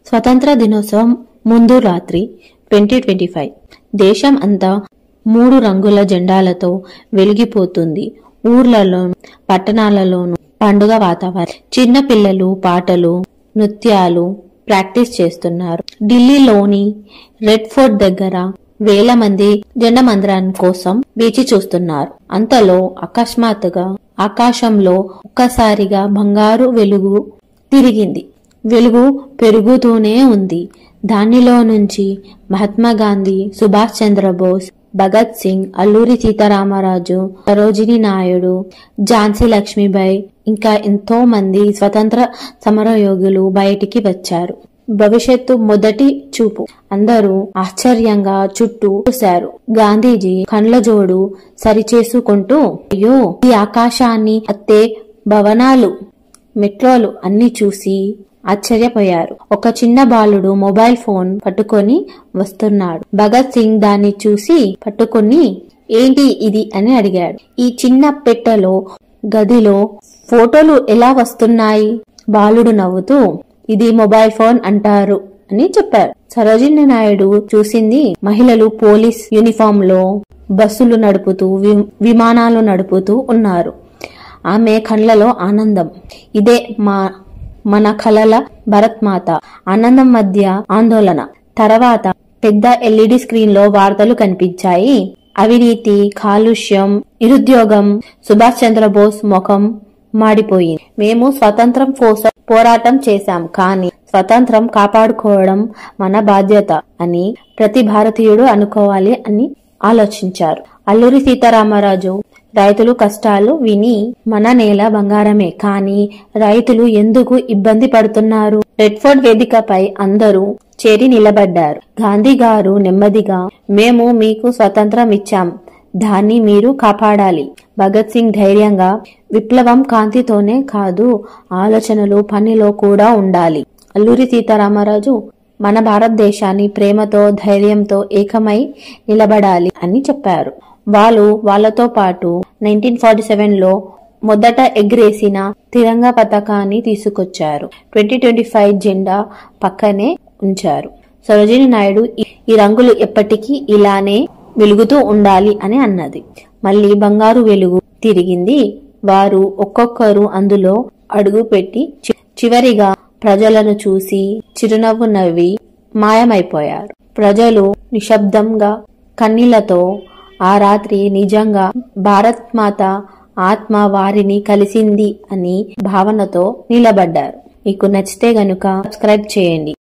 స్వతంత్ర దినోత్సవం ముందు రాత్రి 2025 దేశం అంతా 3 రంగుల జెండాలతో వెలిగిపోతుంది. ఊర్లలోను పట్టణాలలోను పండుగ వాతావరణం. చిన్న పిల్లలు పాటలు నృత్యాలు ప్రాక్టీస్ చేస్తున్నారు. ఢిల్లీలోని రెడ్ ఫోర్ట్ దగ్గర వేల మంది జెండా మందిరం కోసం వేచి చూస్తున్నారు. అంతలో అకస్మాత్తుగా ఆకాశంలో ఒక్కసారిగా బంగారు వెలుగు తిరిగింది. వెలుగు పెరుగుతూనే ఉంది. దానిలో నుంచి మహాత్మా గాంధీ, సుభాష్ చంద్రబోస్, భగత్ సింగ్, అల్లూరి సీతారామరాజు, సరోజినీ నాయుడు, ఝాన్సీ లక్ష్మీబాయి ఇంకా ఎంతో మంది స్వతంత్ర సమరయోగులు బయటికి వచ్చారు. భవిష్యత్తు మొదటి చూపు. అందరూ ఆశ్చర్యంగా చుట్టూ చూశారు. గాంధీజీ కండ్లజోడు సరిచేసుకుంటూ, అయ్యో, ఈ ఆకాశాన్ని అత్తే భవనాలు మెట్రోలు అన్ని చూసి ఆశ్చర్యపోయారు. ఒక చిన్న బాలుడు మొబైల్ ఫోన్ పట్టుకొని వస్తున్నాడు. భగత్ సింగ్ దాన్ని చూసి పట్టుకుని, ఏంటి ఇది అని అడిగాడు. ఈ చిన్న పెట్టెలో గదిలో ఫోటోలు ఎలా వస్తున్నాయి? బాలుడు నవ్వుతూ, ఇది మొబైల్ ఫోన్ అంటారు అని చెప్పారు. సరోజినీ నాయుడు చూసింది మహిళలు పోలీస్ యూనిఫామ్ లో బస్సులు నడుపుతూ విమానాలు నడుపుతూ ఉన్నారు. ఆమె కళ్ళలో ఆనందం. ఇదే మన కలల భరత్ మాత. ఆనందం మధ్య ఆందోళన. తర్వాత పెద్ద ఎల్ఈడి స్క్రీన్ లో వార్తలు కనిపించాయి. అవినీతి, కాలుష్యం, నిరుద్యోగం. సుభాష్ చంద్రబోస్ ముఖం మాడిపోయింది. మేము స్వతంత్రం కోసం పోరాటం చేశాం, కానీ స్వతంత్రం కాపాడుకోవడం మన బాధ్యత అని ప్రతి భారతీయుడు అనుకోవాలి అని ఆలోచించారు. అల్లూరి సీతారామరాజు రైతులు కష్టాలు విని, మన నేల బంగారమే, కానీ రైతులు ఎందుకు ఇబ్బంది పడుతున్నారు? రెడ్ ఫోర్ట్ వేదికపై అందరూ చేరి నిలబడ్డారు. గాంధీ గారు నెమ్మదిగా, మేము మీకు స్వతంత్రం ఇచ్చాం, దాన్ని మీరు కాపాడాలి. భగత్ సింగ్ ధైర్యంగా, విప్లవం కాంతితోనే కాదు, ఆలోచనలు పనిలో కూడా ఉండాలి. అల్లూరి సీతారామరాజు, మన భారతదేశాన్ని ప్రేమతో ధైర్యంతో ఏకమై నిలబడాలి అని చెప్పారు. వాళ్ళతో పాటు 1947లో మొదట ఎగిరేసిన తిరంగా పతాకాన్ని తీసుకొచ్చారు. 2025 జెండా పక్కనే ఉంచారు. సరోజినీ నాయుడు, ఈ రంగులు ఎప్పటికీ ఇలానే వెలుగుతూ ఉండాలి అని అన్నది. మళ్ళీ బంగారు వెలుగు తిరిగింది. వారు ఒక్కొక్కరు అందులో అడుగు పెట్టి చివరిగా ప్రజలను చూసి చిరునవ్వు నవ్వి మాయమైపోయారు. ప్రజలు నిశ్శబ్దంగా కన్నీళ్లతో ఆ రాత్రి నిజంగా భారత్ మాత ఆత్మ వారిని కలిసింది అని భావనతో నిలబడ్డారు. మీకు నచ్చితే గనుక సబ్స్క్రైబ్ చేయండి.